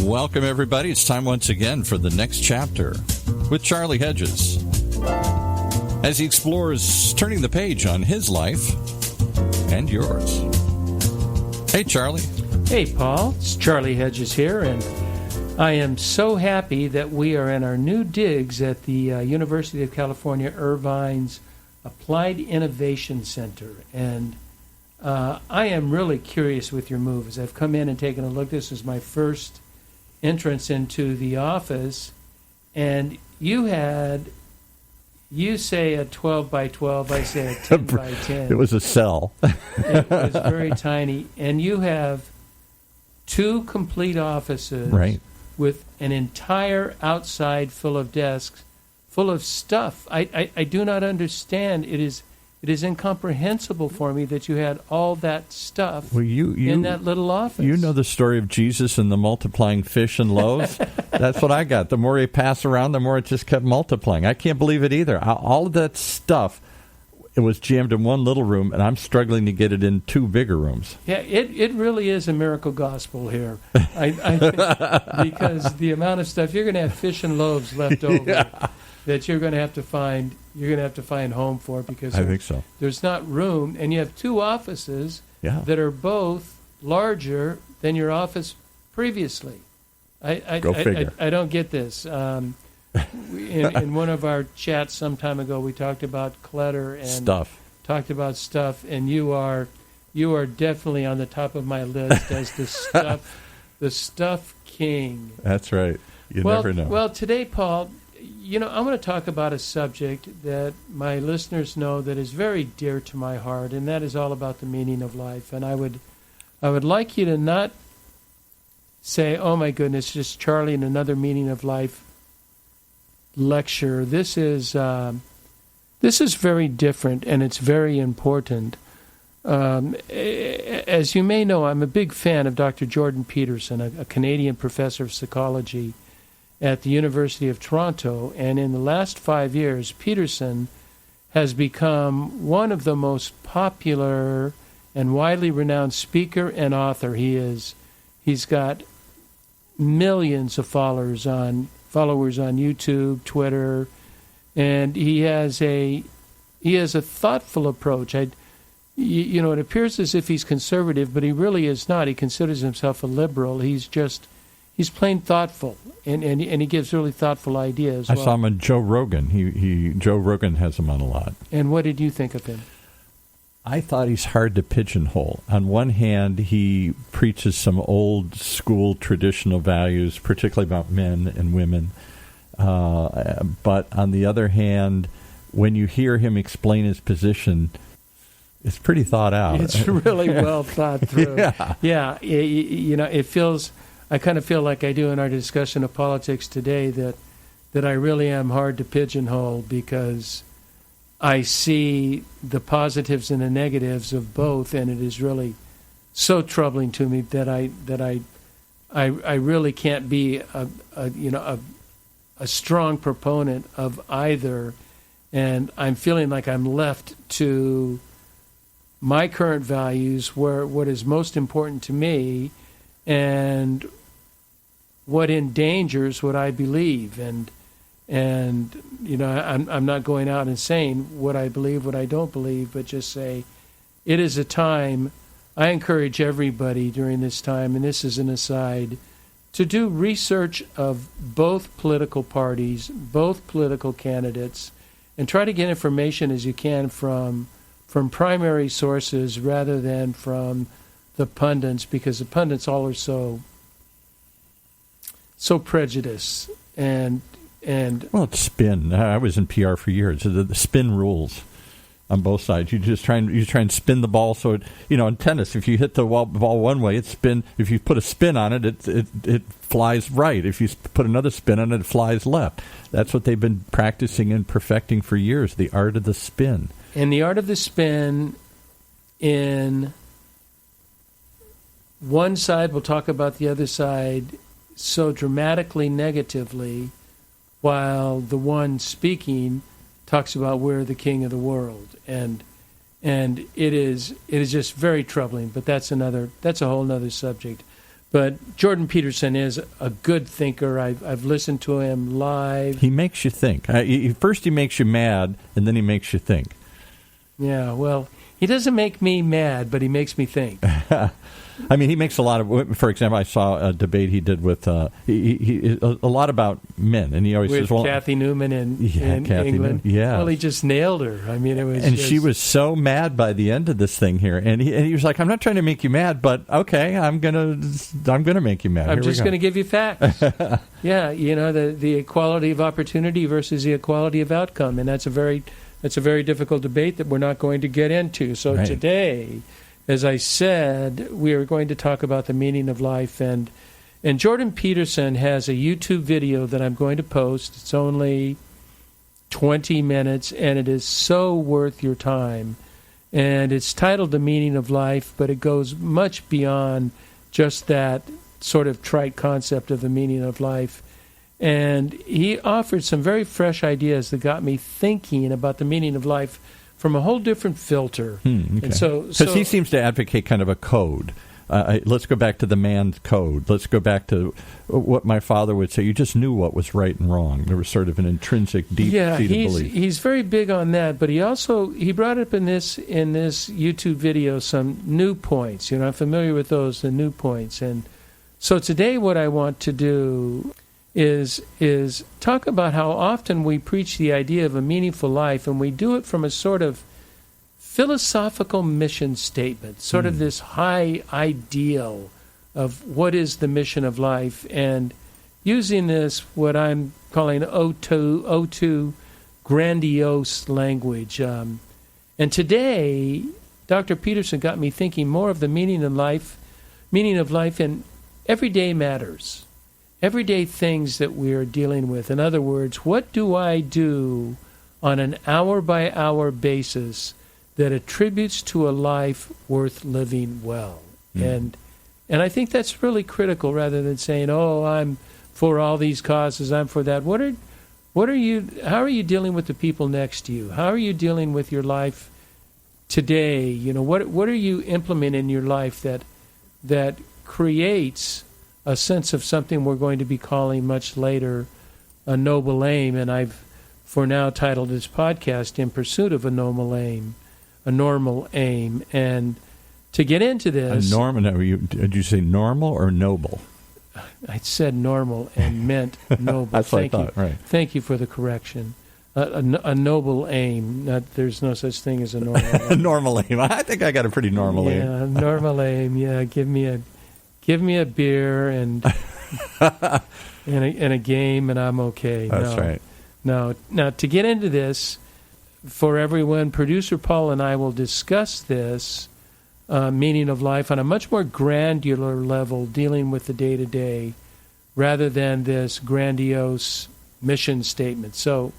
Welcome, everybody. It's time once again for the next chapter with Charlie Hedges as he explores turning the page on his life and yours. Hey, Charlie. Hey, Paul. It's Charlie Hedges here, and I am so happy that we are in our new digs at the University of California, Irvine's Applied Innovation Center. And I am really curious with your move. As I've come in and taken a look, this is my first entrance into the office, and you say a 12 by 12, I say a 10 by 10. It was a cell. It was very tiny. And you have 2 complete offices, right, with an entire outside full of desks, full of stuff. I do not understand. It is incomprehensible for me that you had all that stuff in that little office. You know the story of Jesus and the multiplying fish and loaves? That's what I got. The more he passed around, the more it just kept multiplying. I can't believe it either. All of that stuff, it was jammed in one little room, and I'm struggling to get it in 2 bigger rooms. Yeah, it really is a miracle gospel here. Because the amount of stuff, you're going to have fish and loaves left over that you're going to have to find home for, because I think so. There's not room, and you have 2 offices that are both larger than your office previously. Go figure. I don't get this. In one of our chats some time ago, we talked about clutter and stuff. And you are definitely on the top of my list as the stuff king. That's right. You never know. Well, today, Paul, I'm going to talk about a subject that my listeners know that is very dear to my heart, and that is all about the meaning of life. And I would like you to not say, "Oh my goodness, just Charlie and another meaning of life lecture." This is very different, and it's very important. As you may know, I'm a big fan of Dr. Jordan Peterson, a Canadian professor of psychology at the University of Toronto, and in the last 5 years, Peterson has become one of the most popular and widely renowned speaker and author. He's got millions of followers on YouTube, Twitter, and he has a thoughtful approach. It appears as if he's conservative, but he really is not. He considers himself a liberal. He's plain thoughtful, and he gives really thoughtful ideas. I saw him on Joe Rogan. Joe Rogan has him on a lot. And what did you think of him? I thought he's hard to pigeonhole. On one hand, he preaches some old school traditional values, particularly about men and women. But on the other hand, when you hear him explain his position, it's pretty thought out. It's really well thought through. Yeah. It feels. I kind of feel like I do in our discussion of politics today that I really am hard to pigeonhole, because I see the positives and the negatives of both, and it is really so troubling to me that I really can't be a strong proponent of either, and I'm feeling like I'm left to my current values, where what is most important to me and what endangers what I believe, and I'm not going out and saying what I believe, what I don't believe, but just say it is a time. I encourage everybody during this time, and this is an aside, to do research of both political parties, both political candidates, and try to get information as you can from primary sources rather than from the pundits, because the pundits all are so prejudiced and it's spin. I was in PR for years. The spin rules on both sides. You try and spin the ball so in tennis, if you hit the ball one way, it spin. If you put a spin on it, it flies right. If you put another spin on it, it flies left. That's what they've been practicing and perfecting for years. The art of the spin. And the art of the spin in one side will talk about the other side so dramatically negatively, while the one speaking talks about we're the king of the world, and it is just very troubling. But that's a whole other subject. But Jordan Peterson is a good thinker. I've listened to him live. He makes you think. First he makes you mad, and then he makes you think. Yeah, well, he doesn't make me mad, but he makes me think. I mean, he makes a lot of. For example, I saw a debate he did with a lot about men, and he always with says, "Well, Kathy Newman in Kathy England." Yeah, well, he just nailed her. I mean, it was, and she was so mad by the end of this thing here, and he was like, "I'm not trying to make you mad, but okay, I'm gonna make you mad. I'm just going to give you facts." Yeah, the equality of opportunity versus the equality of outcome, and that's a very difficult debate that we're not going to get into. So right. Today, as I said, we are going to talk about the meaning of life, and Jordan Peterson has a YouTube video that I'm going to post. It's only 20 minutes, and it is so worth your time. And it's titled The Meaning of Life, but it goes much beyond just that sort of trite concept of the meaning of life. And he offered some very fresh ideas that got me thinking about the meaning of life from a whole different filter. Okay. And so because he seems to advocate kind of a code. Let's go back to the man's code. Let's go back to what my father would say. You just knew what was right and wrong. There was sort of an intrinsic, deep-seated belief. He's very big on that. But he brought up in this YouTube video some new points. I'm familiar with those, the new points. And so today, what I want to do is talk about how often we preach the idea of a meaningful life, and we do it from a sort of philosophical mission statement, sort of this high ideal of what is the mission of life, and using this, what I'm calling O2 grandiose language. And today, Dr. Peterson got me thinking more of the meaning of life in everyday matters. Everyday things that we are dealing with. In other words, what do I do on an hour-by-hour basis that attributes to a life worth living well? And I think that's really critical, rather than saying, "Oh, I'm for all these causes, I'm for that." How are you dealing with the people next to you? How are you dealing with your life today? What are you implementing in your life that creates a sense of something we're going to be calling much later a noble aim, and I've for now titled this podcast "In Pursuit of a Normal Aim." And to get into this, did you say normal or noble? I said normal and meant noble. That's what I thought. Right. Thank you for the correction. A noble aim. There's no such thing as a normal aim. A normal aim. I think I got a pretty normal aim. Yeah, normal aim. Yeah, give me a beer and and a game, and I'm okay. That's right. Now, to get into this, for everyone, producer Paul and I will discuss this meaning of life on a much more granular level, dealing with the day-to-day, rather than this grandiose mission statement. So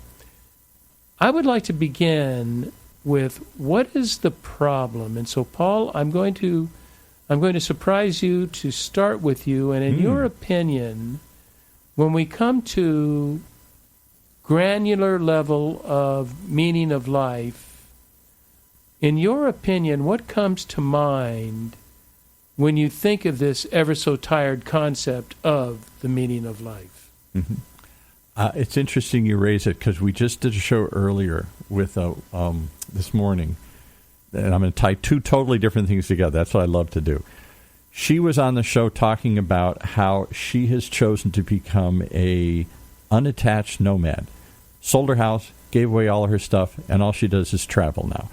I would like to begin with, what is the problem? And so, Paul, I'm going to surprise you to start with you, and in your opinion, when we come to granular level of meaning of life, in your opinion, what comes to mind when you think of this ever so tired concept of the meaning of life? Mm-hmm. It's interesting you raise it, because we just did a show earlier with this morning, and I'm going to tie two totally different things together. That's what I love to do. She was on the show talking about how she has chosen to become a unattached nomad. Sold her house, gave away all of her stuff, and all she does is travel now.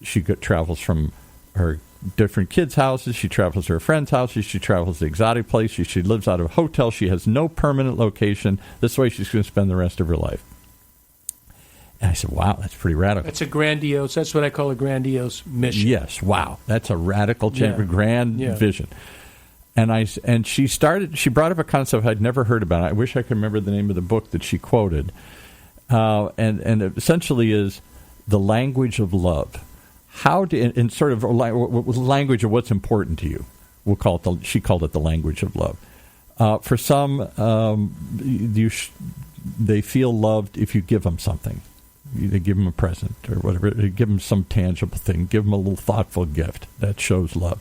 She travels from her different kids' houses. She travels to her friends' houses. She travels to exotic places. She lives out of a hotel. She has no permanent location. This way she's going to spend the rest of her life. And I said, wow, that's pretty radical. That's what I call a grandiose mission. Yes, wow. That's a radical, grand vision. And she brought up a concept I'd never heard about. I wish I could remember the name of the book that she quoted. And it essentially is the language of love. How in sort of language of what's important to you. We'll call it she called it the language of love. For some, they feel loved if you give them something. You give them a present or whatever. You give them some tangible thing. Give them a little thoughtful gift. That shows love.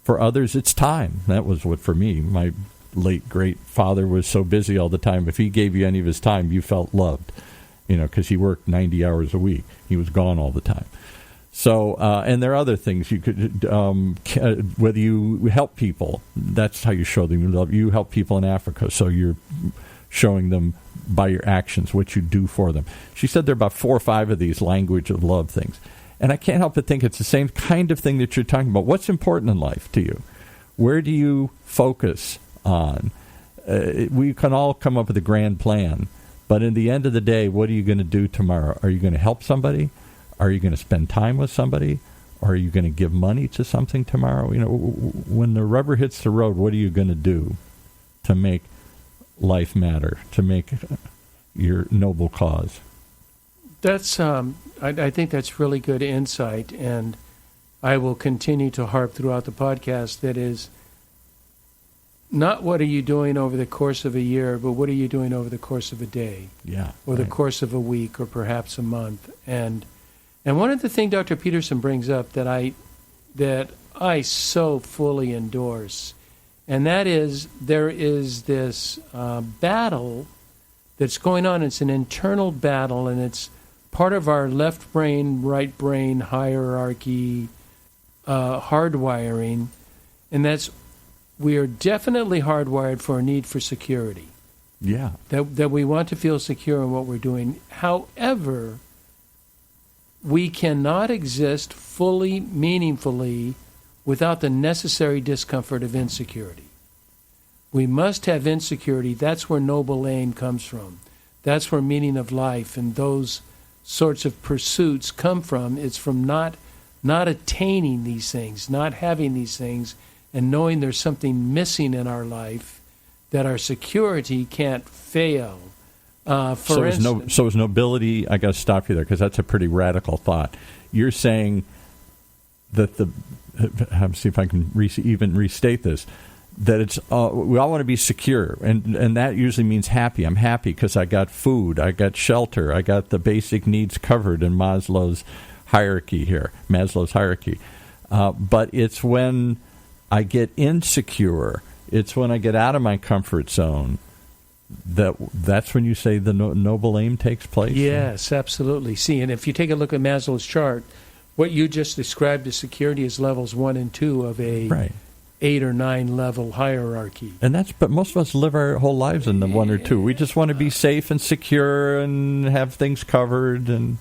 For others, it's time. That was what, for me, my late great father was so busy all the time. If he gave you any of his time, you felt loved, because he worked 90 hours a week. He was gone all the time. So, and there are other things you could, whether you help people, that's how you show them you love. You help people in Africa, so you're showing them by your actions what you do for them. She said there are about 4 or 5 of these language of love things. And I can't help but think it's the same kind of thing that you're talking about. What's important in life to you? Where do you focus on? We can all come up with a grand plan, but in the end of the day, what are you going to do tomorrow? Are you going to help somebody? Are you going to spend time with somebody? Or are you going to give money to something tomorrow? When the rubber hits the road, what are you going to do to make life matter, to make your noble cause? That's I think that's really good insight, and I will continue to harp throughout the podcast. That is not what are you doing over the course of a year, but what are you doing over the course of a day, or the course of a week, or perhaps a month. And one of the things Dr. Peterson brings up that I so fully endorse, and that is there is this battle that's going on. It's an internal battle, and it's part of our left brain, right brain hierarchy, hardwiring, and that's we are definitely hardwired for a need for security. Yeah. That we want to feel secure in what we're doing. However, we cannot exist fully, meaningfully, without the necessary discomfort of insecurity. We must have insecurity. That's where noble aim comes from. That's where meaning of life and those sorts of pursuits come from. It's from not attaining these things, not having these things, and knowing there's something missing in our life that our security can't fail. So is nobility, I got to stop you there because that's a pretty radical thought. You're saying that see if I can even restate this, that it's we all want to be secure, and that usually means happy. I'm happy because I got food, I got shelter, I got the basic needs covered in Maslow's hierarchy. But it's when I get insecure, it's when I get out of my comfort zone, that's when you say the noble aim takes place? Yes, absolutely. See, and if you take a look at Maslow's chart, what you just described as security is levels 1 and 2 of a 8 or 9 level hierarchy. But most of us live our whole lives in the 1 or 2. We just want to be safe and secure and have things covered, and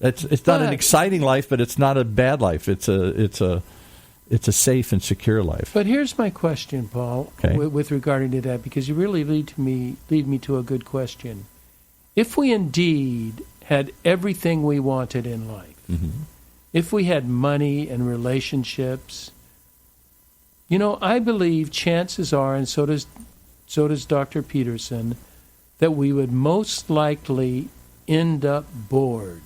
it's not an exciting life, but it's not a bad life. It's a safe and secure life. But here's my question, Paul, with regarding to that, because you really lead me to a good question. If we indeed had everything we wanted in life, if we had money and relationships, I believe chances are, and so does Dr. Peterson, that we would most likely end up bored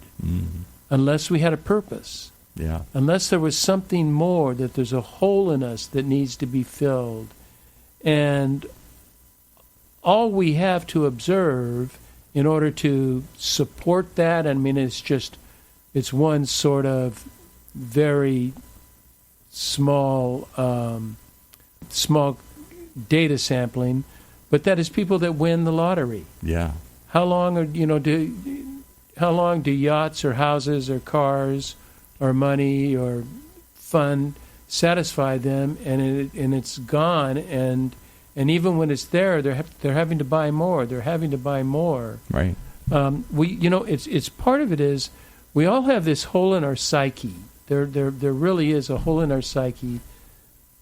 unless we had a purpose. Yeah. Unless there was something more, that there's a hole in us that needs to be filled. And all we have to observe in order to support that, it's one sort of very small data sampling, but that is people that win the lottery. Yeah. How long do yachts or houses or cars or money or fun satisfy them, and it's gone, and even when it's there, they're having to buy more. They're having to buy more. Right. It's part of it is we all have this hole in our psyche. There really is a hole in our psyche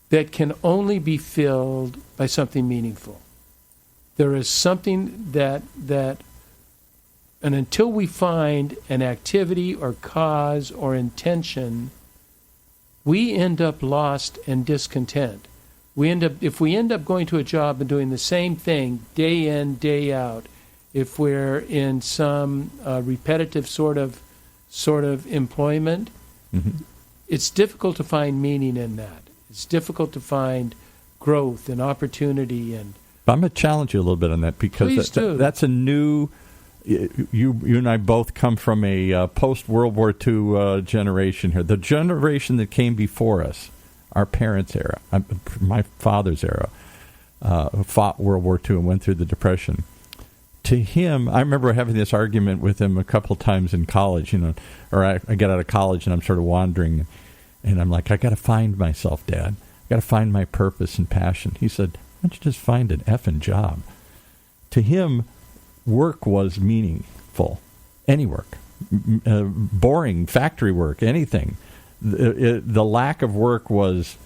that can only be filled by something meaningful. There is something that and until we find an activity or cause or intention, we end up lost and discontent. If we end up going to a job and doing the same thing day in, day out, if we're in some repetitive sort of employment, it's difficult to find meaning in that. It's difficult to find growth and opportunity. And I'm going to challenge you a little bit on that, because that's a new. You and I both come from a post-World War II generation here. The generation that came before us, our parents' era, my father's era, fought World War II and went through the Depression. To him, I remember having this argument with him a couple times in college, or I get out of college and I'm sort of wandering, and I'm like, I got to find myself, Dad. I got to find my purpose and passion. He said, why don't you just find an effing job? To him, work was meaningful. Any work. Boring factory work, anything. The lack of work was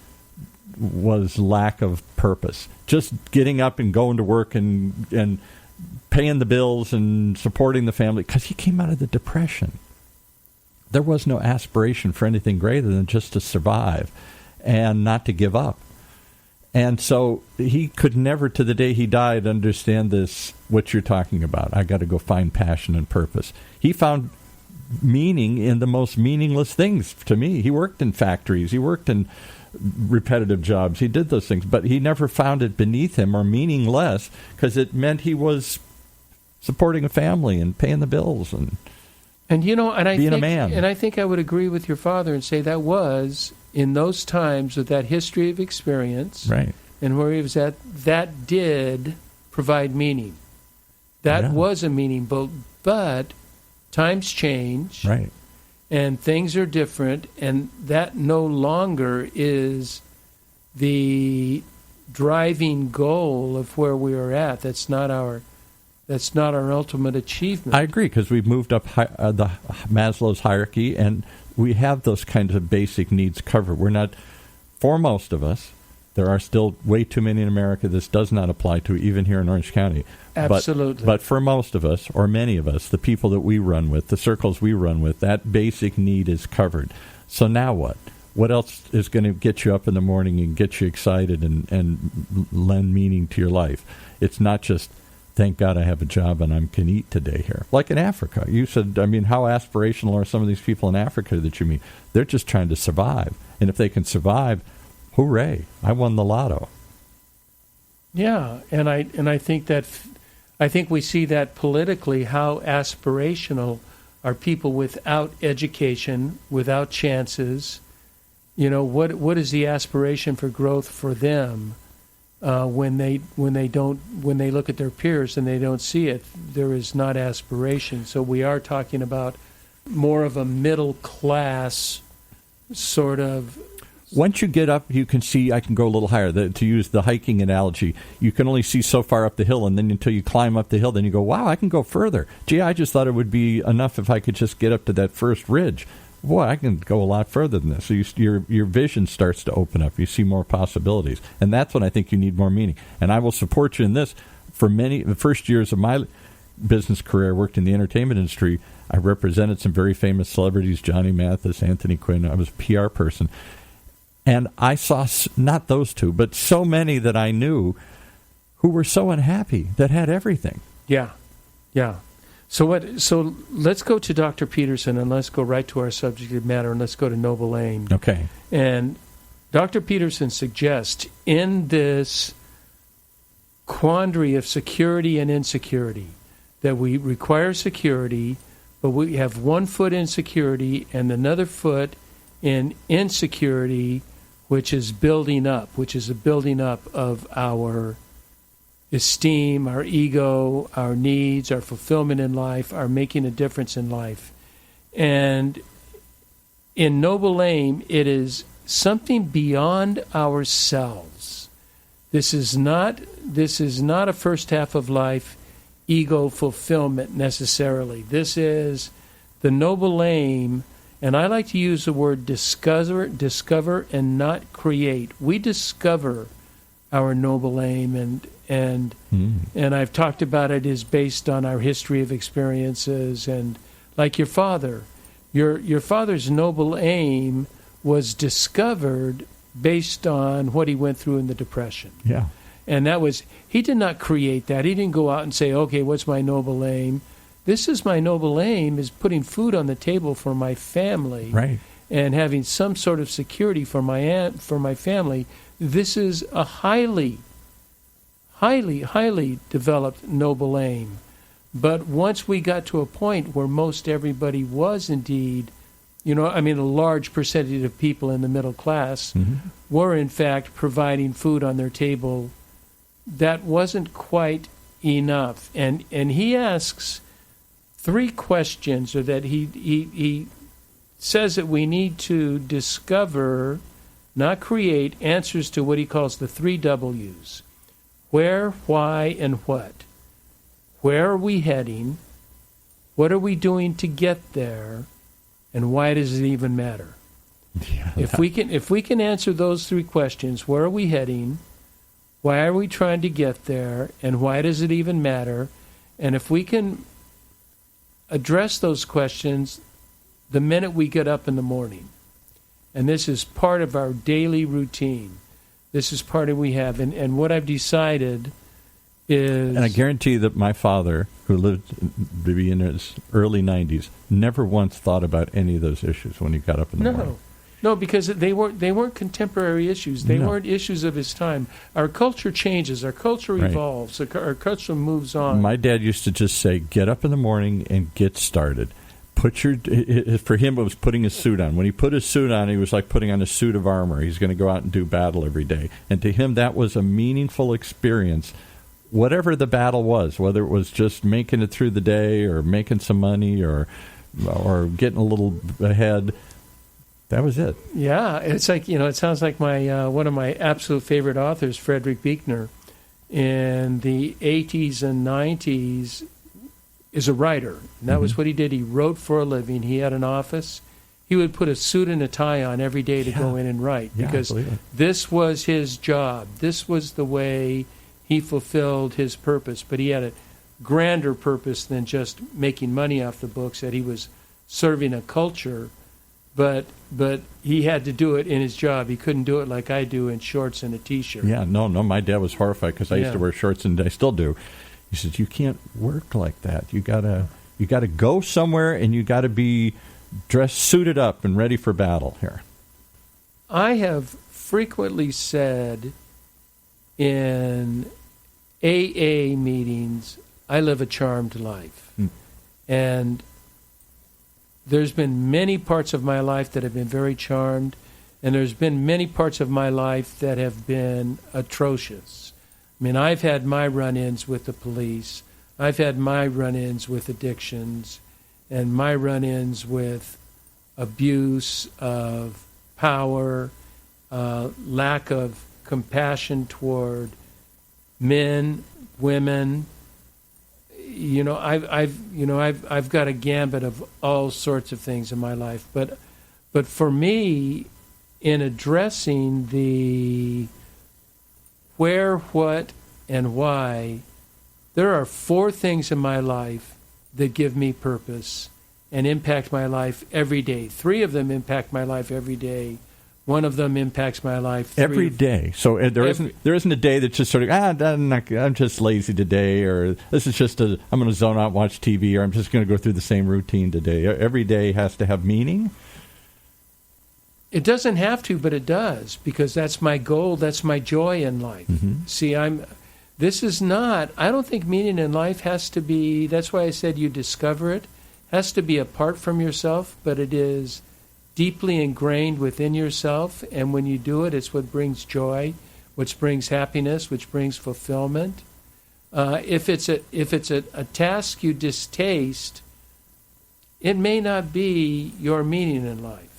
lack of purpose. Just getting up and going to work and paying the bills and supporting the family, because he came out of the Depression. There was no aspiration for anything greater than just to survive and not to give up. And so he could never, to the day he died, understand this, what you're talking about. I got to go find passion and purpose. He found meaning in the most meaningless things to me. He worked in factories. He worked in repetitive jobs. He did those things, but he never found it beneath him or meaningless, because it meant he was supporting a family and paying the bills and being a man. And I think I would agree with your father and say that was, in those times with that history of experience, right, and where he was at, that did provide meaning. That was a meaning, but times change, right, and things are different, and that no longer is the driving goal of where we are at. That's not our ultimate achievement. I agree, because we've moved up the Maslow's hierarchy, and we have those kinds of basic needs covered. We're not, for most of us, there are still way too many in America this does not apply to, even here in Orange County. Absolutely. But for most of us, or many of us, the people that we run with, the circles we run with, that basic need is covered. So now what? What else is going to get you up in the morning and get you excited and lend meaning to your life? It's not just, thank God I have a job and I can eat today here. Like in Africa. You said, how aspirational are some of these people in Africa that you meet? They're just trying to survive. And if they can survive, hooray, I won the lotto. Yeah, and I think we see that politically, how aspirational are people without education, without chances. What is the aspiration for growth for them? When they look at their peers and they don't see it, there is not aspiration. So we are talking about more of a middle class sort of. Once you get up, you can see, I can go a little higher. To use the hiking analogy, you can only see so far up the hill, and then until you climb up the hill, then you go, wow, I can go further. Gee, I just thought it would be enough if I could just get up to that first ridge. Boy, I can go a lot further than this. So your vision starts to open up. You see more possibilities. And that's when I think you need more meaning. And I will support you in this. For the first years of my business career, I worked in the entertainment industry. I represented some very famous celebrities, Johnny Mathis, Anthony Quinn. I was a PR person. And I saw, not those two, but so many that I knew who were so unhappy, that had everything. Yeah. So let's go to Dr. Peterson, and let's go right to our subject matter, and let's go to Noble Aim. Okay. And Dr. Peterson suggests in this quandary of security and insecurity that we require security, but we have one foot in security and another foot in insecurity, which is building up, which is a building up of our esteem, our ego, our needs, our fulfillment in life, our making a difference in life. And in Noble Aim, it is something beyond ourselves. This is not a first half of life ego fulfillment necessarily. This is the Noble Aim, and I like to use the word discover and not create. We discover our Noble Aim, and I've talked about it is based on our history of experiences, and like your father, your father's Noble Aim was discovered based on what he went through in the Depression. Yeah. And that was, he did not create that. He didn't go out and say, okay, what's my Noble Aim? This is my Noble Aim, is putting food on the table for my family. Right. And having some sort of security for my family. This is a highly developed Noble Aim. But once we got to a point where most everybody was indeed a large percentage of people in the middle class were in fact providing food on their table. That wasn't quite enough. And he asks 3 questions, or that he says that we need to discover, not create, answers to what he calls the 3 W's. Where, why, and what. Where are we heading? What are we doing to get there? And why does it even matter? Yeah, if we can answer those 3 questions, where are we heading? Why are we trying to get there? And why does it even matter? And if we can address those questions the minute we get up in the morning, and this is part of our daily routine, this is part of what we have. And what I've decided is... And I guarantee that my father, who lived to be in his early 90s, never once thought about any of those issues when he got up in the morning. No, because they weren't contemporary issues. They weren't issues of his time. Our culture changes. Our culture evolves. Our culture moves on. My dad used to just say, get up in the morning and get started. For him, it was putting his suit on. When he put his suit on, he was like putting on a suit of armor. He's going to go out and do battle every day. And to him, that was a meaningful experience, whatever the battle was, whether it was just making it through the day or making some money or getting a little ahead. That was it. Yeah, it's like, it sounds like my one of my absolute favorite authors, Frederick Buechner, in the 80s and 90s, is a writer. And that was what he did. He wrote for a living. He had an office. He would put a suit and a tie on every day to go in and write, because this was his job. This was the way he fulfilled his purpose. But he had a grander purpose than just making money off the books, that he was serving a culture. But he had to do it in his job. He couldn't do it like I do in shorts and a T-shirt. Yeah, no, my dad was horrified because I used to wear shorts, and I still do. He says, you can't work like that. You gotta go somewhere, and you got to be dressed, suited up, and ready for battle here. I have frequently said in AA meetings, I live a charmed life. And there's been many parts of my life that have been very charmed, and there's been many parts of my life that have been atrocious. I mean, I've had my run-ins with the police. I've had my run-ins with addictions and my run-ins with abuse of power, lack of compassion toward men, women. I've got a gambit of all sorts of things in my life, but for me, in addressing the where, what, and why, there are 4 things in my life that give me purpose and impact my life every day. 3 of them impact my life every day. 1 of them impacts my life every day. So there isn't a day that's just sort of I'm just lazy today, or this is just I'm going to zone out and watch TV, or I'm just going to go through the same routine today. Every day has to have meaning. It doesn't have to, but it does, because that's my goal. That's my joy in life. See, I don't think meaning in life has to be. That's why I said you discover it. Has to be apart from yourself, but it is deeply ingrained within yourself, and when you do it, it's what brings joy, which brings happiness, which brings fulfillment. If it's a task you distaste, it may not be your meaning in life.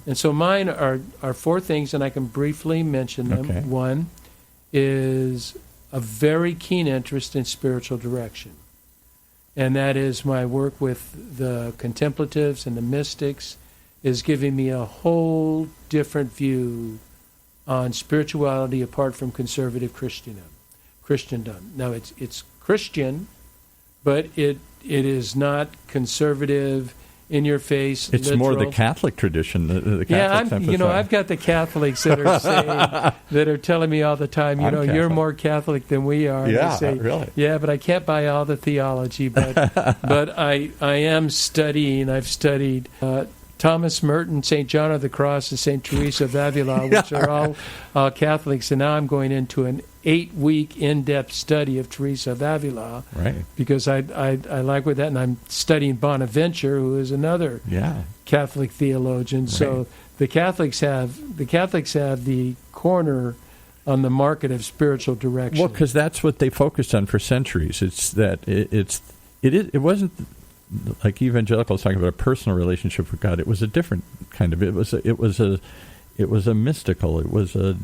And so mine are 4 things, and I can briefly mention them. Okay. 1 is a very keen interest in spiritual direction, and that is my work with the contemplatives and the mystics is giving me a whole different view on spirituality apart from conservative Christendom. Now, it's Christian, but it is not conservative, in your face. It's literal. more the Catholic tradition. The Catholics I've got the Catholics that are saying, that are telling me all the time, you're more Catholic than we are. Yeah, say, really. Yeah, but I can't buy all the theology. But but I am studying. I've studied Thomas Merton, St. John of the Cross, and St. Teresa of Avila, which are all Catholics. And now I'm going into an 8-week in-depth study of Teresa of Avila, Right. because I like with that, and I'm studying Bonaventure, who is another Catholic theologian. Right. So the Catholics have the corner on the market of spiritual direction. Well, because that's what they focused on for centuries. It's that it wasn't like evangelicals talking about a personal relationship with God. It was a different kind of. It was a mystical. It was a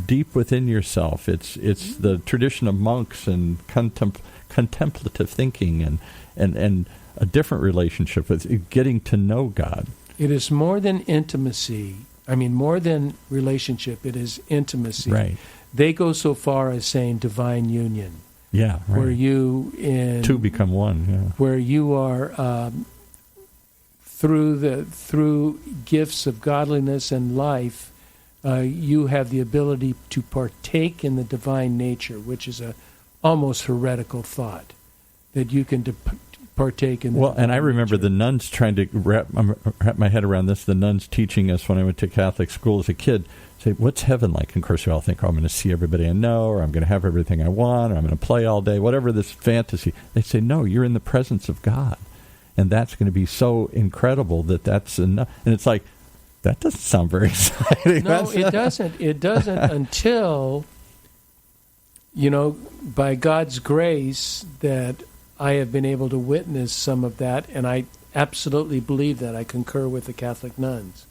deep within yourself. It's the tradition of monks and contemplative thinking and a different relationship with getting to know God. It is more than intimacy. I mean, more than relationship. It is intimacy. Right. They go so far as saying divine union. Yeah. Right. Where you in two become one. Yeah. Where you are through gifts of godliness and life, you have the ability to partake in the divine nature, which is a almost heretical thought that you can partake in. Well, and I remember the nuns trying to wrap my head around this. The nuns teaching us when I went to Catholic school as a kid, say, "What's heaven like?" And of course, we all think, "Oh, I'm going to see everybody I know, or I'm going to have everything I want, or I'm going to play all day," whatever this fantasy. They say, "No, you're in the presence of God, and that's going to be so incredible that's enough." And it's like, that doesn't sound very exciting. No, it doesn't. It doesn't until, by God's grace, that I have been able to witness some of that, and I absolutely believe that. I concur with the Catholic nuns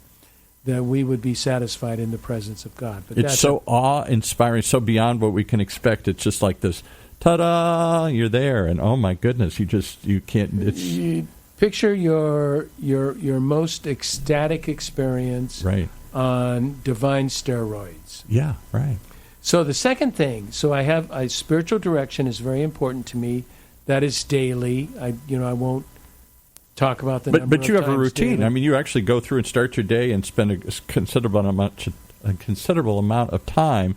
that we would be satisfied in the presence of God. But it's so awe-inspiring, so beyond what we can expect. It's just like this, ta-da! You're there, and oh my goodness, you can't. You picture your most ecstatic experience on divine steroids. Yeah, right. So the second thing, I have spiritual direction is very important to me. That is daily. I won't talk about the number of times. But you have a routine. Daily. I mean, you actually go through and start your day and spend a considerable amount of time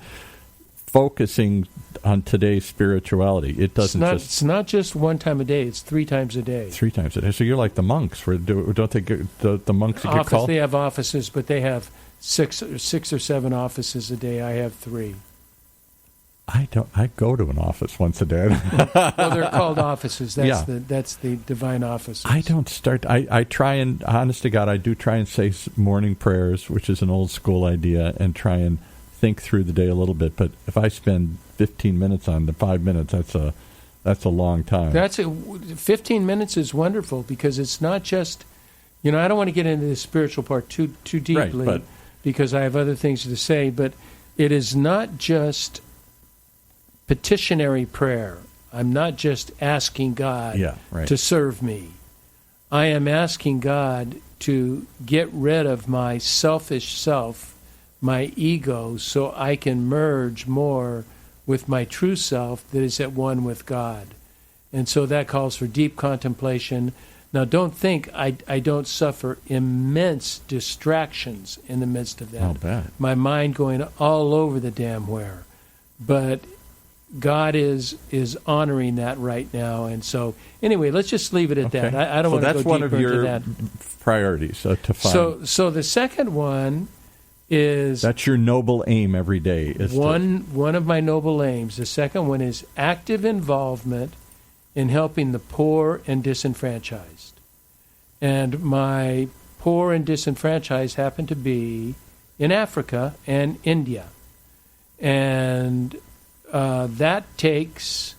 focusing on today's spirituality. It's not just one time a day. It's 3 times a day. 3 times a day. So you're like the monks. Don't they get the monks that get called? They have offices, but they have 6 or 7 offices a day. I have 3. I go to an office once a day. Well, they're called offices. That's the divine offices. I don't start. I try and, honest to God, I do try and say morning prayers, which is an old school idea, and try and think through the day a little bit. But if I spend 15 minutes on the 5 minutes, that's a long time. 15 minutes is wonderful, because it's not just, I don't want to get into the spiritual part too deeply, because I have other things to say, but it is not just petitionary prayer. I'm not just asking God to serve me. I am asking God to get rid of my selfish self, my ego, so I can merge more with my true self that is at one with God. And so that calls for deep contemplation. Now, don't think I don't suffer immense distractions in the midst of that. I'll bet. My mind going all over the damn where. But God is honoring that right now. And so, anyway, let's just leave it at that. I don't want to go deeper into that. So that's one of your priorities to find. So the second one is... That's your noble aim every day. One of my noble aims. The second one is active involvement in helping the poor and disenfranchised. And my poor and disenfranchised happen to be in Africa and India. And that takes,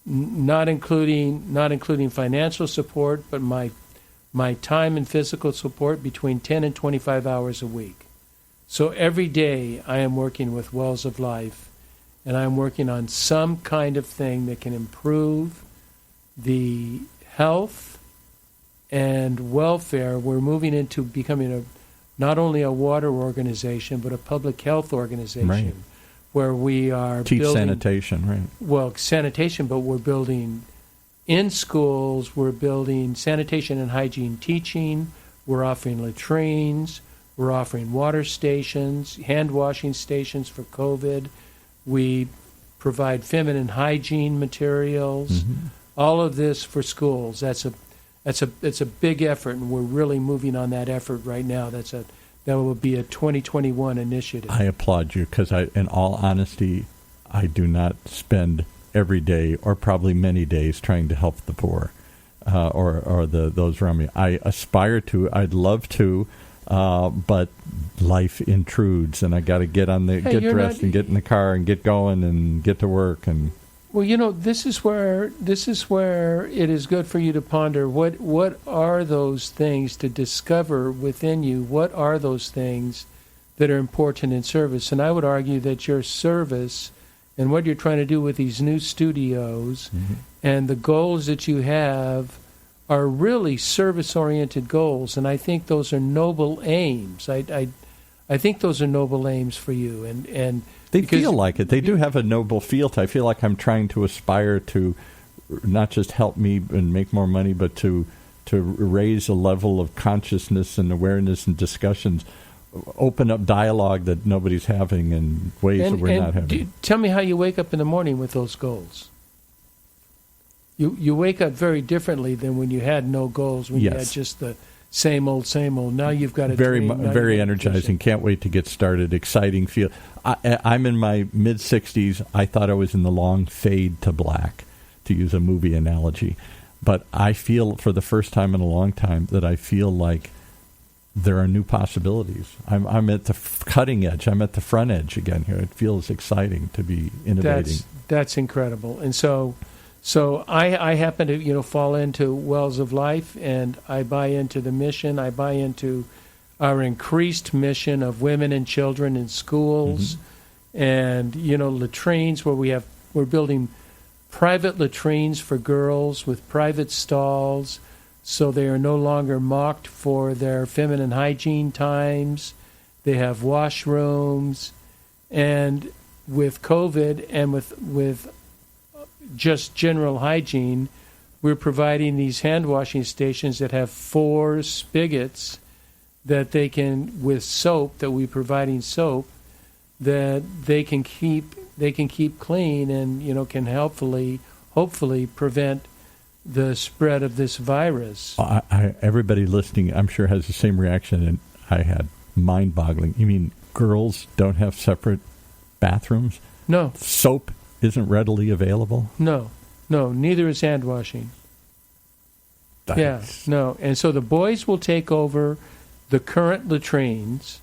not including financial support, but my time and physical support, between 10 and 25 hours a week. So every day I am working with Wells of Life, and I'm working on some kind of thing that can improve the health and welfare. We're moving into becoming not only a water organization, but a public health organization. Right. Where we are building sanitation, right? Well, sanitation, but we're building in schools. We're building sanitation and hygiene teaching. We're offering latrines. We're offering water stations, hand washing stations for COVID. We provide feminine hygiene materials. Mm-hmm. All of this for schools. It's a big effort, and we're really moving on that effort right now. That will be a 2021 initiative. I applaud you because, in all honesty, I do not spend every day or probably many days trying to help the poor or those around me. I aspire to. I'd love to, but life intrudes, and I got to get dressed and get in the car and get going and get to work and. Well, this is where it is good for you to ponder what are those things to discover within you. What are those things that are important in service? And I would argue that your service and what you're trying to do with these new studios and the goals that you have are really service-oriented goals. And I think those are noble aims. I think those are noble aims for you. And they feel like it. They do have a noble feel to. I feel like I'm trying to aspire to not just help me and make more money, but to raise a level of consciousness and awareness and discussions, open up dialogue that nobody's having in ways that we're not having. Tell me how you wake up in the morning with those goals. You wake up very differently than when you had no goals, when you had just the same old. Now you've got a very energizing. Can't wait to get started. Exciting feel. I'm in my mid-60s. I thought I was in the long fade to black, to use a movie analogy. But I feel for the first time in a long time that I feel like there are new possibilities. I'm at the cutting edge. I'm at the front edge again here. It feels exciting to be innovating. That's incredible. And so I happen to fall into Wells of Life, and I buy into the mission. I buy into our increased mission of women and children in schools, and latrines where we're building private latrines for girls with private stalls, so they are no longer mocked for their feminine hygiene times. They have washrooms, and with COVID and with just general hygiene, we're providing these hand washing stations that have 4 spigots that they can, with soap, that we're providing soap, that they can keep clean and can hopefully prevent the spread of this virus. Everybody listening, I'm sure, has the same reaction, and I had mind-boggling. You mean girls don't have separate bathrooms? No. Soap isn't readily available? No, neither is hand washing. No. And so the boys will take over the current latrines.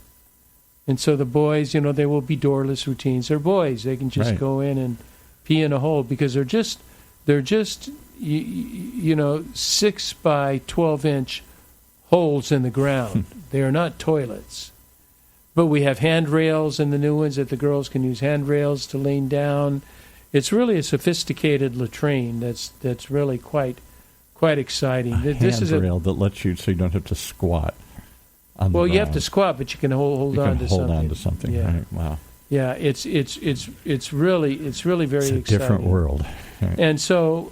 And so the boys, they will be doorless routines. They're boys. They can just go in and pee in a hole because they're just 6 by 12 inch holes in the ground. They are not toilets. But we have handrails in the new ones that the girls can use handrails to lean down. It's really a sophisticated latrine that's really quite exciting. This is a handrail that lets you so you don't have to squat. Well, you have to squat, but you can hold on to something. Hold on to something. Yeah. Right? Wow. Yeah, it's really very exciting. It's a different world. Right. And so,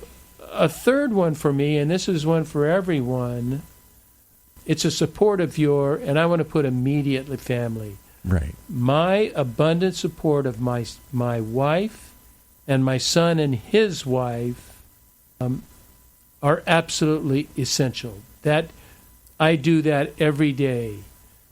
a third one for me, and this is one for everyone. It's a support of and I want to put immediately family. Right. My abundant support of my wife and my son and his wife are absolutely essential. That I do that every day.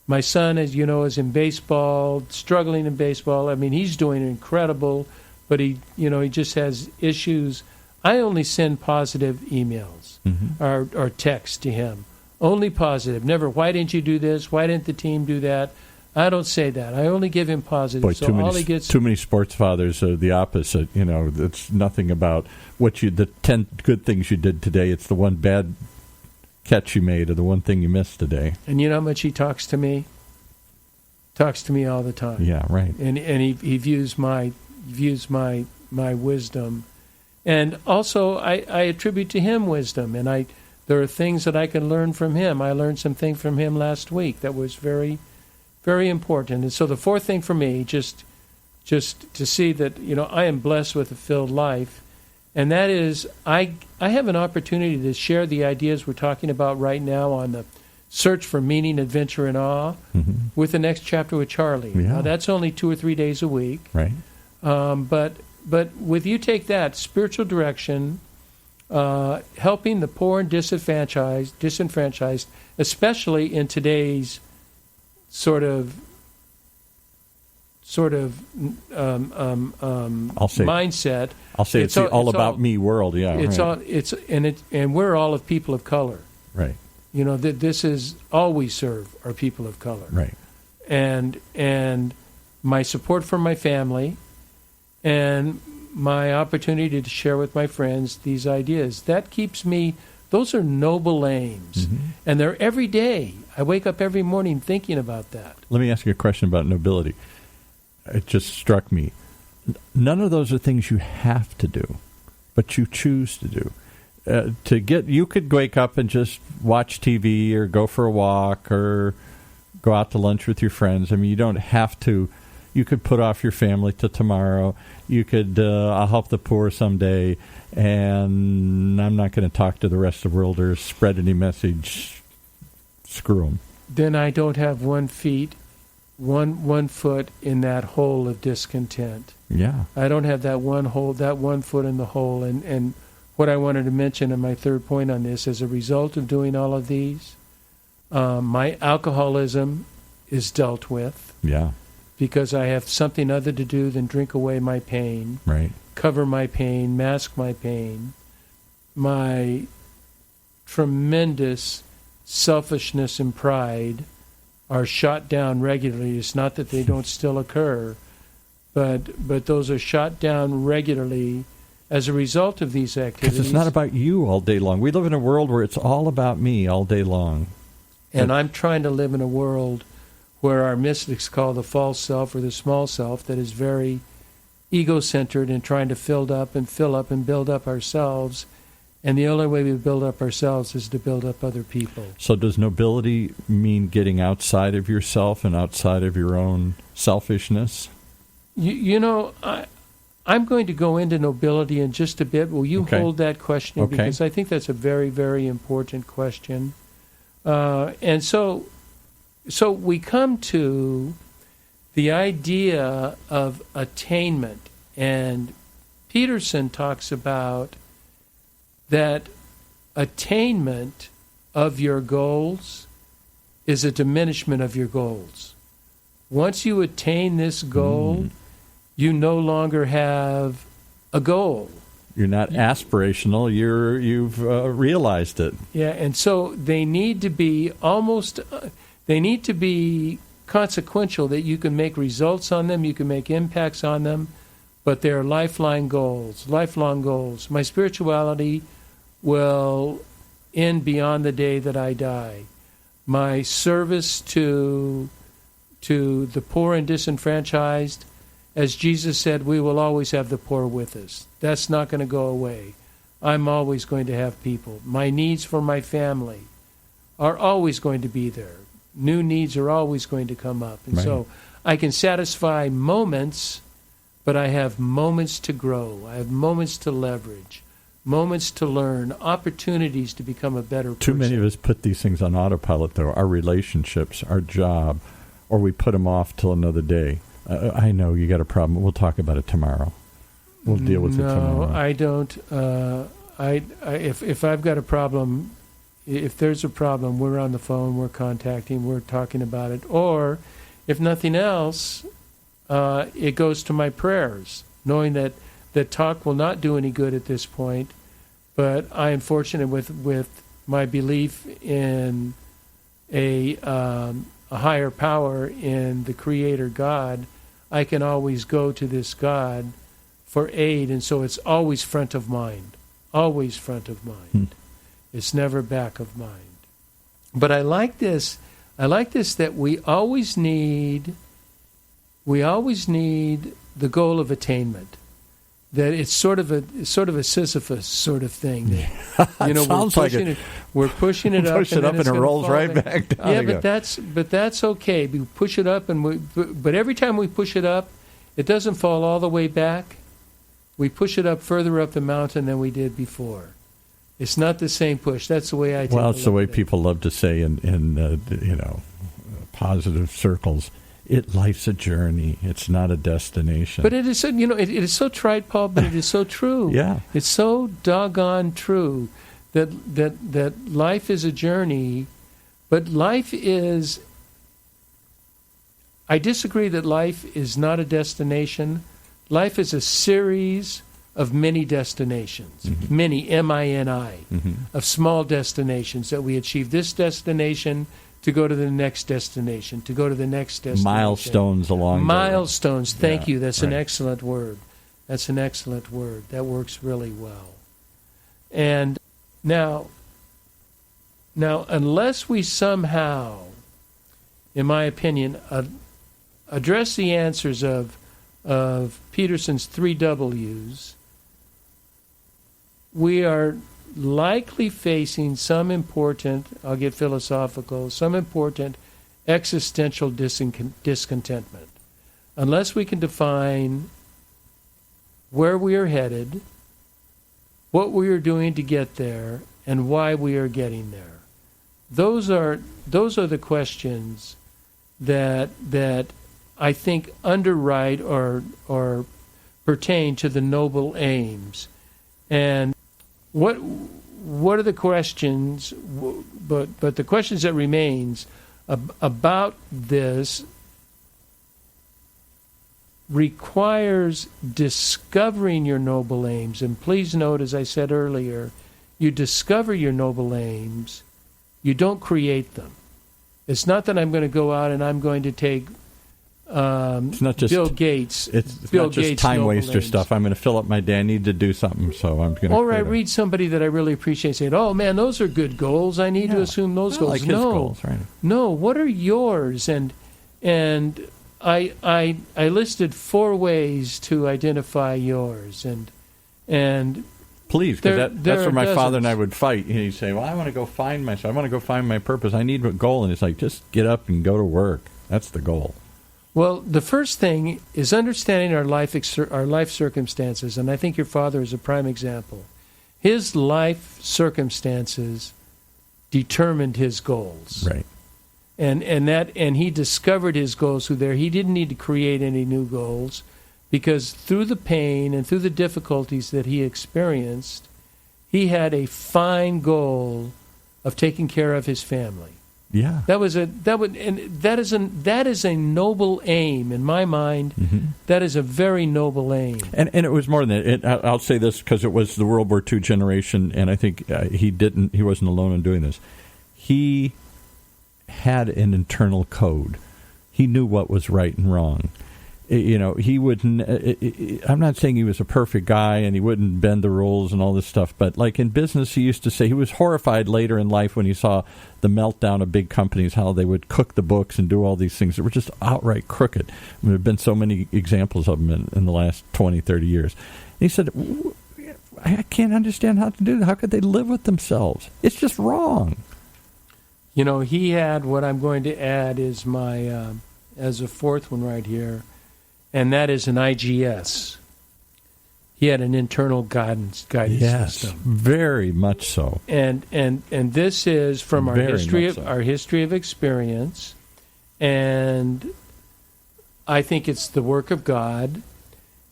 My son, as you know, is in baseball, struggling in baseball. I mean, he's doing incredible, but he just has issues. I only send positive emails or texts to him. Only positive. Never, why didn't you do this? Why didn't the team do that? I don't say that. I only give him positive. Boy, too many sports fathers are the opposite. It's nothing about the 10 good things you did today. It's the one bad catch you made or the one thing you missed today. And you know how much he talks to me? Talks to me all the time. Yeah, right. And he views my wisdom. And also I attribute to him wisdom, and there are things that I can learn from him. I learned some things from him last week that was very, very important. And so the fourth thing for me, just to see that, I am blessed with a filled life, and that is I have an opportunity to share the ideas we're talking about right now on the search for meaning, adventure, and awe with the next chapter with Charlie. Yeah. Now, that's only 2 or 3 days a week. Right. But with you take that, spiritual direction, helping the poor and disenfranchised, especially in today's sort of mindset. I'll say it's all about me world. Yeah, and we're all of people of color. Right. You know, this is all we serve are people of color. Right. And my support for my family and my opportunity to share with my friends these ideas, that keeps me, those are noble aims. Mm-hmm. And they're every day. I wake up every morning thinking about that. Let me ask you a question about nobility. It just struck me. None of those are things you have to do, but you choose to do. You could wake up and just watch TV or go for a walk or go out to lunch with your friends. I mean, you don't have to. You could put off your family to tomorrow. You could, I'll help the poor someday, and I'm not going to talk to the rest of the world or spread any message. Screw them. Then I don't have one foot in that hole of discontent. Yeah. I don't have that one foot in the hole. And what I wanted to mention in my third point on this, as a result of doing all of these, my alcoholism is dealt with. Yeah. Because I have something other to do than drink away my pain, right? Cover my pain, mask my pain. My tremendous selfishness and pride are shot down regularly. It's not that they don't still occur, but those are shot down regularly as a result of these activities. Because it's not about you all day long. We live in a world where it's all about me all day long. And I'm trying to live in a world where our mystics call the false self or the small self, that is very ego-centered and trying to fill up and build up ourselves. And the only way we build up ourselves is to build up other people. So does nobility mean getting outside of yourself and outside of your own selfishness? You know, I'm going to go into nobility in just a bit. Will you hold that question? Okay. Because I think that's a very, very important question. And so we come to the idea of attainment, and Peterson talks about that attainment of your goals is a diminishment of your goals. Once you attain this goal, you no longer have a goal. You're not aspirational. You've realized it. Yeah, and so they need to be consequential, that you can make results on them, you can make impacts on them, but they're lifelong goals. My spirituality will end beyond the day that I die. My service to the poor and disenfranchised, as Jesus said, we will always have the poor with us. That's not going to go away. I'm always going to have people. My needs for my family are always going to be there. New needs are always going to come up. And so I can satisfy moments, but I have moments to grow. I have moments to leverage, moments to learn, opportunities to become a better person. Too many of us put these things on autopilot, though. Our relationships, our job, or we put them off till another day. I know you got a problem. We'll talk about it tomorrow. We'll deal with it tomorrow. No, I don't. If I've got a problem, if there's a problem, we're on the phone, we're contacting, we're talking about it. Or, if nothing else, it goes to my prayers, knowing that talk will not do any good at this point. But I am fortunate with my belief in a higher power, in the Creator God. I can always go to this God for aid, and so it's always front of mind. Always front of mind. It's never back of mind. But I like this. I like this, that we always need the goal of attainment. That it's sort of a Sisyphus sort of thing. You know, sounds like it. We're pushing it up, push it up, and it rolls right back down. Yeah, but that's okay. We push it up, but every time we push it up, it doesn't fall all the way back. We push it up further up the mountain than we did before. It's not the same push. That's the way I take it. Well, it's the way people love to say in positive circles. Life's a journey. It's not a destination. But it is, it is so trite, Paul, but it is so true. Yeah. It's so doggone true that life is a journey, but life is... I disagree that life is not a destination. Life is a series of many destinations, many, M-I-N-I, of small destinations that we achieve this destination to go to the next destination, to go to the next destination. Milestones along Milestones, thank you. That's right. an excellent word. That's an excellent word. That works really well. And now, unless we somehow, in my opinion, address the answers of Peterson's 3 W's, we are likely facing some important, I'll get philosophical, some important existential discontentment. Unless we can define where we are headed, what we are doing to get there, and why we are getting there. Those are the questions that I think underwrite or pertain to the noble aims. And what are the questions? But the questions that remains about this requires discovering your noble aims. And please note, as I said earlier, you discover your noble aims. You don't create them. It's not that I'm going to go out and I'm going to take it's not just Bill Gates. It's Bill not just Gates time noble waster aims. stuff. I'm going to fill up my day. I need to do something, so I'm going to. Or I read somebody that I really appreciate saying, "Oh man, those are good goals. I need to assume those goals." Like his goals, right? No. What are yours? And I listed 4 ways to identify yours, and please, because that's where my father and I dozens. would fight. He'd say, "Well, I want to go find myself. I want to go find my purpose. I need a goal." And it's like, just get up and go to work. That's the goal. Well, the first thing is understanding our life circumstances, and I think your father is a prime example. His life circumstances determined his goals, Right. and he discovered his goals through there. He didn't need to create any new goals, because through the pain and through the difficulties that he experienced, he had a fine goal of taking care of his family. Yeah. That is a noble aim in my mind. Mm-hmm. That is a very noble aim. And it was more than that. I'll say this because it was the World War II generation, and I think he wasn't alone in doing this. He had an internal code. He knew what was right and wrong. He wouldn't. I'm not saying he was a perfect guy and he wouldn't bend the rules and all this stuff, but like in business, he used to say he was horrified later in life when he saw the meltdown of big companies, how they would cook the books and do all these things that were just outright crooked. There have been so many examples of them in the last 20, 30 years. And he said, I can't understand how to do that. How could they live with themselves? It's just wrong. He had, what I'm going to add is my, as a 4th one right here, and that is an IGS. He had an internal guidance system. Very much so. And this is from our Very history of experience, and I think it's the work of God,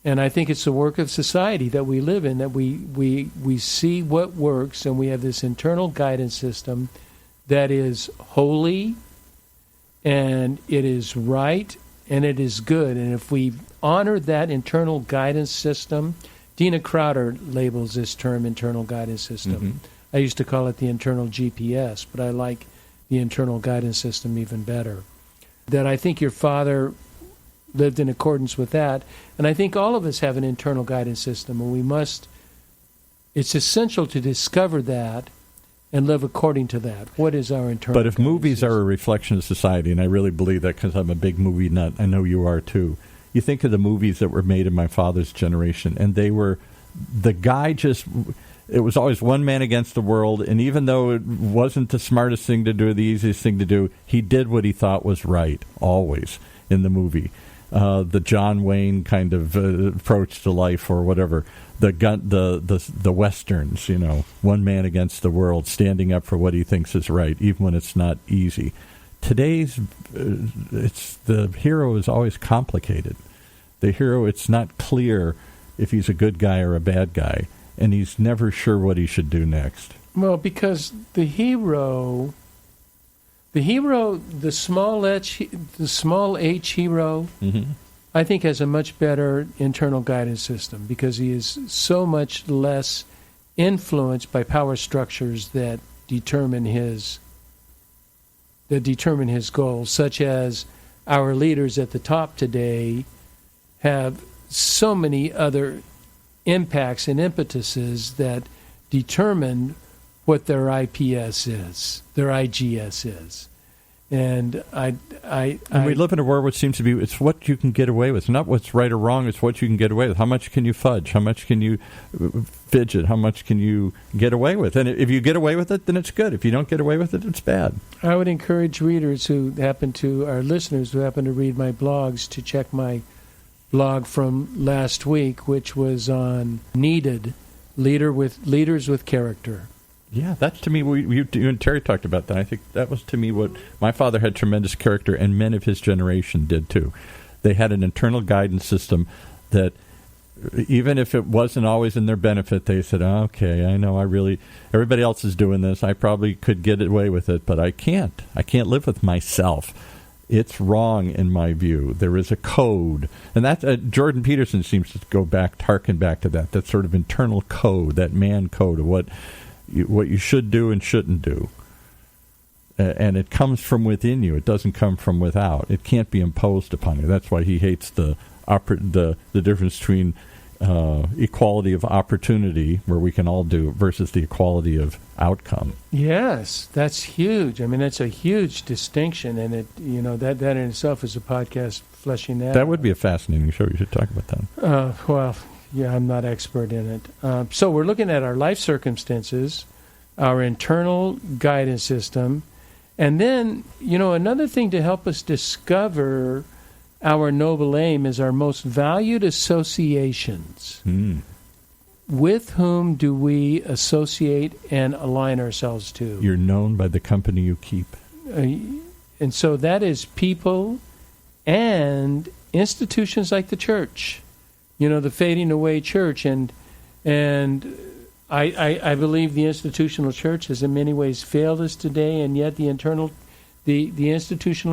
and I think it's the work of society that we live in, that we see what works, and we have this internal guidance system that is holy, and it is right, and it is good. And if we honor that internal guidance system, Dina Crowder labels this term internal guidance system. Mm-hmm. I used to call it the internal GPS, but I like the internal guidance system even better. That I think your father lived in accordance with that, and I think all of us have an internal guidance system, and it's essential to discover that and live according to that. What is our internal? But if movies are a reflection of society, and I really believe that because I'm a big movie nut, I know you are too. You think of the movies that were made in my father's generation, and they were, the guy just, it was always one man against the world, and even though it wasn't the smartest thing to do, the easiest thing to do, he did what he thought was right, always, in the movie. The John Wayne kind of approach to life, or whatever. The westerns, one man against the world, standing up for what he thinks is right, even when it's not easy. today's, it's the hero is always complicated. The hero, it's not clear if he's a good guy or a bad guy, and he's never sure what he should do next. Well, because the small H hero, I think has a much better internal guidance system because he is so much less influenced by power structures that determine his goals, such as our leaders at the top today have so many other impacts and impetuses that determine what their IPS is, their IGS is. And we live in a world which seems to be, it's what you can get away with. Not what's right or wrong, it's what you can get away with. How much can you fudge? How much can you fidget? How much can you get away with? And if you get away with it, then it's good. If you don't get away with it, it's bad. I would encourage readers our listeners who happen to read my blogs to check my blog from last week, which was on Needed, Leaders with Character. Yeah, that's to me, you and Terry talked about that. I think that was to me what my father had tremendous character, and men of his generation did too. They had an internal guidance system that even if it wasn't always in their benefit, they said, okay, I know everybody else is doing this. I probably could get away with it, but I can't. I can't live with myself. It's wrong in my view. There is a code. And that Jordan Peterson seems to harken back to that sort of internal code, that man code of what you should do and shouldn't do. And it comes from within you. It doesn't come from without. It can't be imposed upon you. That's why he hates the difference between equality of opportunity, where we can all do, versus the equality of outcome. Yes, that's huge. I mean, that's a huge distinction, and that in itself is a podcast fleshing that. That would be a fascinating show. You should talk about that. Well, yeah, I'm not expert in it. So we're looking at our life circumstances, our internal guidance system, and then, another thing to help us discover our noble aim is our most valued associations. With whom do we associate and align ourselves to? You're known by the company you keep. And so that is people and institutions like the church. The fading away church, and I believe the institutional church has in many ways failed us today, and yet the institutional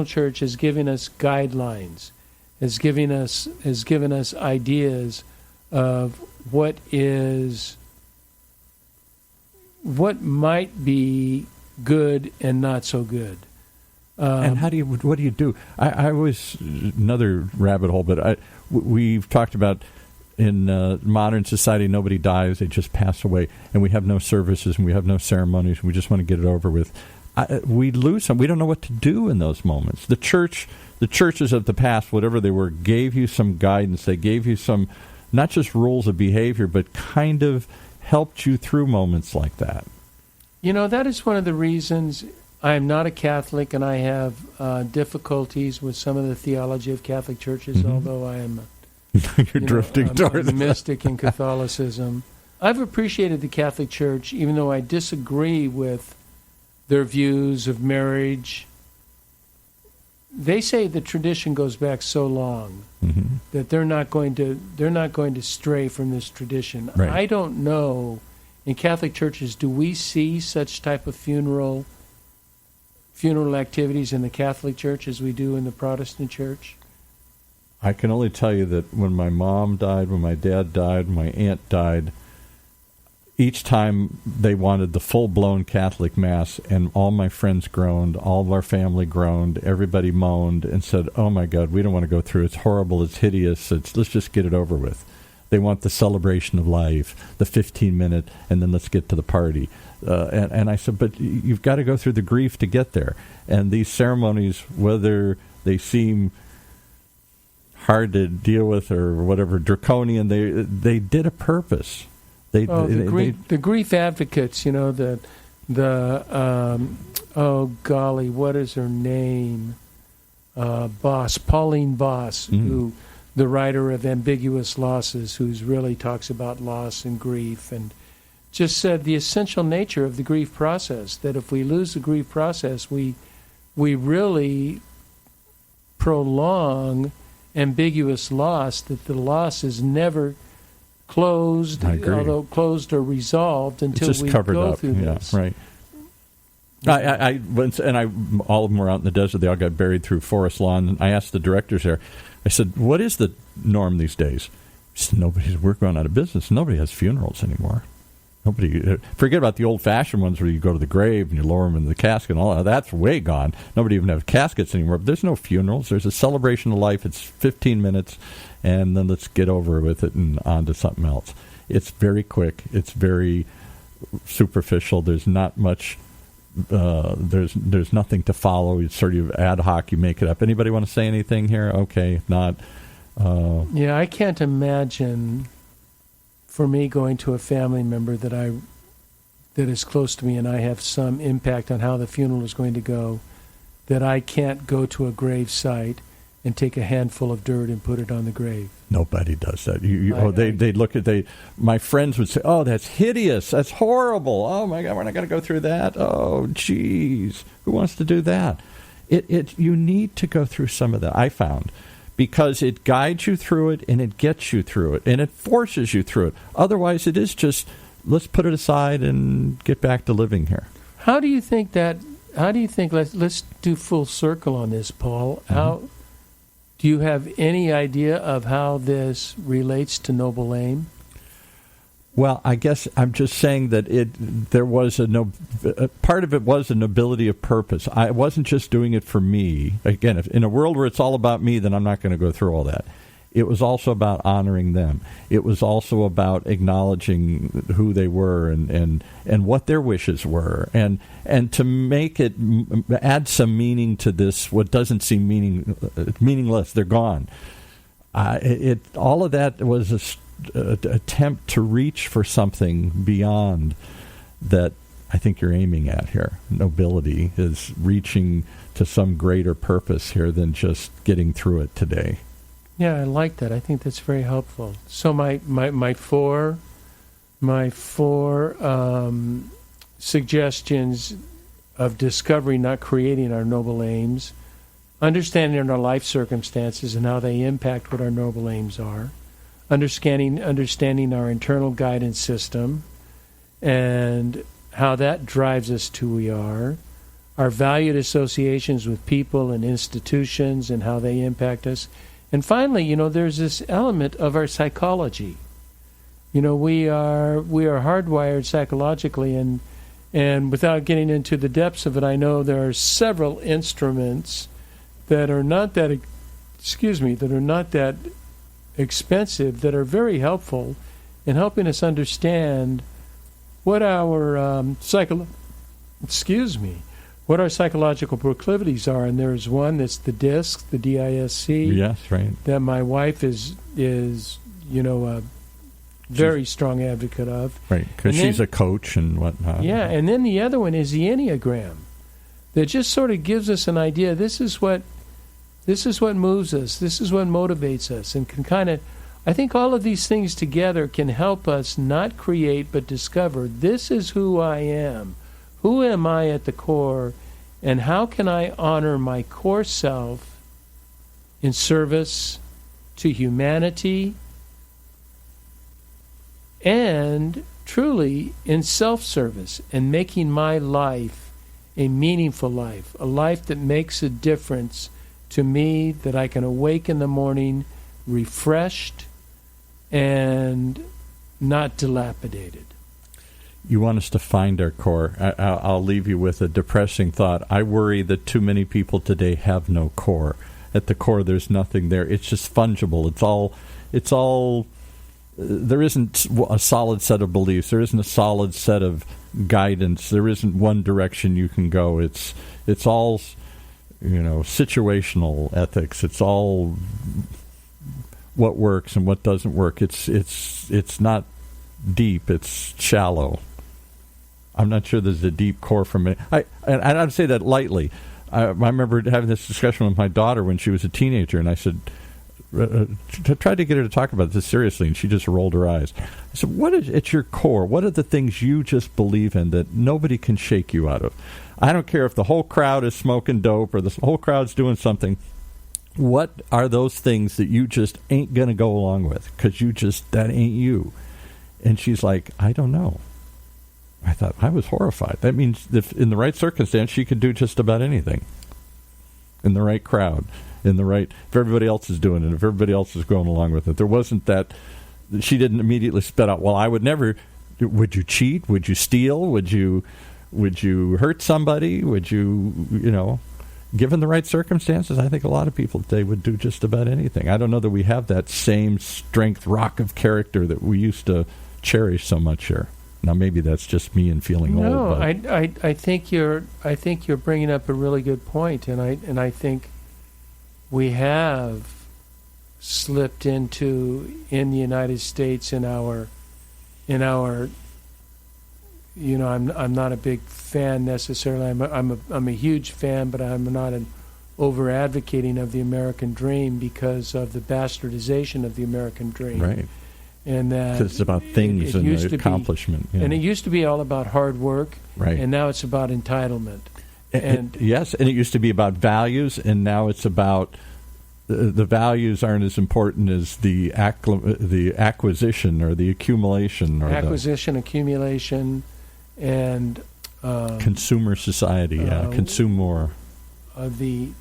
church has given us guidelines, has given us ideas of what might be good and not so good. And what do you do? I was another rabbit hole, but we've talked about in modern society, nobody dies; they just pass away, and we have no services and we have no ceremonies. And we just want to get it over with. We lose some. We don't know what to do in those moments. The churches of the past, whatever they were, gave you some guidance. They gave you some, not just rules of behavior, but kind of helped you through moments like that. That is one of the reasons I am not a Catholic, and I have difficulties with some of the theology of Catholic churches, although I am drifting towards a mystic in Catholicism. I've appreciated the Catholic Church, even though I disagree with their views of marriage. They say the tradition goes back so long that they're not going to stray from this tradition. Right. I don't know. In Catholic churches, do we see such type of funeral activities in the Catholic Church as we do in the Protestant Church? I can only tell you that when my mom died, when my dad died, when my aunt died, each time they wanted the full-blown Catholic Mass, and all my friends groaned, all of our family groaned, everybody moaned and said, oh my God, we don't want to go through, it's horrible, it's hideous, let's just get it over with. They want the celebration of life, the 15-minute, and then let's get to the party. And I said, but you've got to go through the grief to get there. And these ceremonies, whether they seem hard to deal with or whatever, draconian, they did a purpose. The grief advocates, oh golly, what is her name? Pauline Boss, who the writer of Ambiguous Losses, who's really talks about loss and grief, and just said the essential nature of the grief process, that if we lose the grief process, we we really prolong ambiguous loss, that the loss is never closed, although closed or resolved, until we go through this. Right. I went, and all of them were out in the desert. They all got buried through forest lawn. And I asked the directors there, I said, what is the norm these days? He said, we're going out of business. Nobody has funerals anymore. Nobody, forget about the old-fashioned ones where you go to the grave and you lower them in the casket and all that. That's way gone. Nobody even has caskets anymore. But there's no funerals. There's a celebration of life. It's 15 minutes, and then let's get over with it and on to something else. It's very quick. It's very superficial. There's not much. There's nothing to follow. It's sort of ad hoc. You make it up. Anybody want to say anything here? Okay, not. Yeah, I can't imagine for me going to a family member that is close to me and I have some impact on how the funeral is going to go, that I can't go to a grave site and take a handful of dirt and put it on the grave. Nobody does that. They look at my friends would say, "Oh, that's hideous. That's horrible. Oh my God, we're not going to go through that. Oh, geez, who wants to do that?" You need to go through some of that. I found, because it guides you through it and it gets you through it and it forces you through it. Otherwise, it is just let's put it aside and get back to living here. How do you think let's do full circle on this, Paul? Mm-hmm. Do you have any idea of how this relates to Noble Aim? Well, I guess I'm just saying that there was part of it was a nobility of purpose. I wasn't just doing it for me. Again, if in a world where it's all about me, then I'm not going to go through all that. It was also about honoring them. It was also about acknowledging who they were and what their wishes were, and to make it add some meaning to this. What doesn't seem meaningless, they're gone. All of that was an attempt to reach for something beyond that. I think you're aiming at here. Nobility is reaching to some greater purpose here than just getting through it today. Yeah, I like that. I think that's very helpful. So my four suggestions of discovery, not creating our noble aims, understanding our life circumstances and how they impact what our noble aims are, understanding our internal guidance system and how that drives us to who we are, our valued associations with people and institutions and how they impact us. And finally, there's this element of our psychology. We are hardwired psychologically, and without getting into the depths of it, I know there are several instruments that are not that expensive, that are very helpful in helping us understand what our what our psychological proclivities are. And there's one that's the DISC, the DISC. Yes, right. That my wife is a very strong advocate of. Right, because she's a coach and whatnot. Yeah, and then the other one is the Enneagram, that just sort of gives us an idea. This is what moves us. This is what motivates us, and can kind of. I think all of these things together can help us not create but discover. This is who I am. Who am I at the core, and how can I honor my core self in service to humanity and truly in self-service and making my life a meaningful life, a life that makes a difference to me, that I can awake in the morning refreshed and not dilapidated. You want us to find our core. I'll leave you with a depressing thought. I worry that too many people today have no core. At the core, there's nothing there. It's just fungible. It's all. There isn't a solid set of beliefs. There isn't a solid set of guidance. There isn't one direction you can go. It's all, situational ethics. It's all what works and what doesn't work. It's not deep. It's shallow. I'm not sure there's a deep core from it. I don't say that lightly. I remember having this discussion with my daughter when she was a teenager, and I said, tried to get her to talk about this seriously, and she just rolled her eyes. I said, what is at your core? What are the things you just believe in that nobody can shake you out of? I don't care if the whole crowd is smoking dope or the whole crowd's doing something. What are those things that you just ain't going to go along with? Because that ain't you. And she's like, I don't know. I thought, I was horrified. That means if in the right circumstance, she could do just about anything. In the right crowd. If everybody else is doing it, if everybody else is going along with it. There wasn't that, she didn't immediately spit out, well, I would never, would you cheat? Would you steal? Would you hurt somebody? Would you, given the right circumstances, I think a lot of people today would do just about anything. I don't know that we have that same strength, rock of character that we used to cherish so much here. Now, maybe that's just me and feeling old. No, I think you're bringing up a really good point, and I think we have slipped into in the United States in our I'm not a big fan necessarily. I'm a huge fan, but I'm not an over advocating of the American dream because of the bastardization of the American dream. Right. And that it's about things and accomplishment. And it used to be all about hard work. Right. And now it's about entitlement. Yes, and it used to be about values, and now it's about the values aren't as important as the acquisition or the accumulation or accumulation, and consumer society. Consume more. The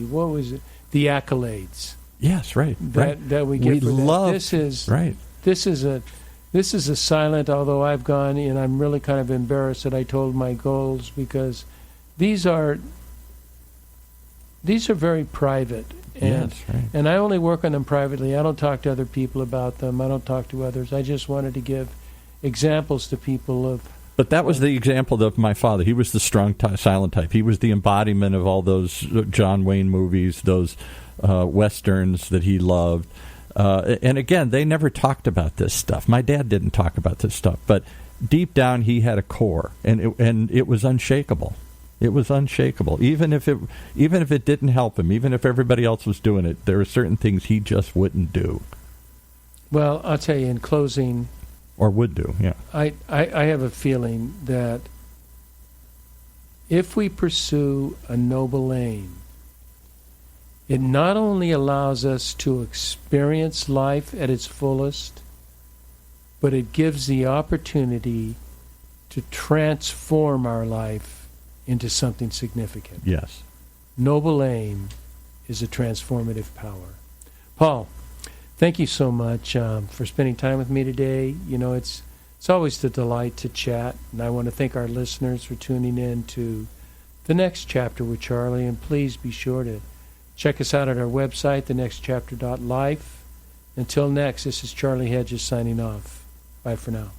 what was it? The accolades. Yes, right. That we get. This is a silent. Although I've gone and I'm really kind of embarrassed that I told my goals because these are very private. And, yes, right. And I only work on them privately. I don't talk to other people about them. I don't talk to others. I just wanted to give examples to people of. But that was the example of my father. He was the strong, silent type. He was the embodiment of all those John Wayne movies, those Westerns that he loved. And again, they never talked about this stuff. My dad didn't talk about this stuff. But deep down, he had a core, and it was unshakable. It was unshakable. Even if it didn't help him, even if everybody else was doing it, there were certain things he just wouldn't do. Well, I'll tell you in closing. Or would do, yeah. I have a feeling that if we pursue a noble aim, it not only allows us to experience life at its fullest, but it gives the opportunity to transform our life into something significant. Yes. Noble aim is a transformative power. Paul, thank you so much for spending time with me today. It's always a delight to chat, and I want to thank our listeners for tuning in to The Next Chapter with Charlie, and please be sure to check us out at our website, thenextchapter.life. Until next, this is Charlie Hedges signing off. Bye for now.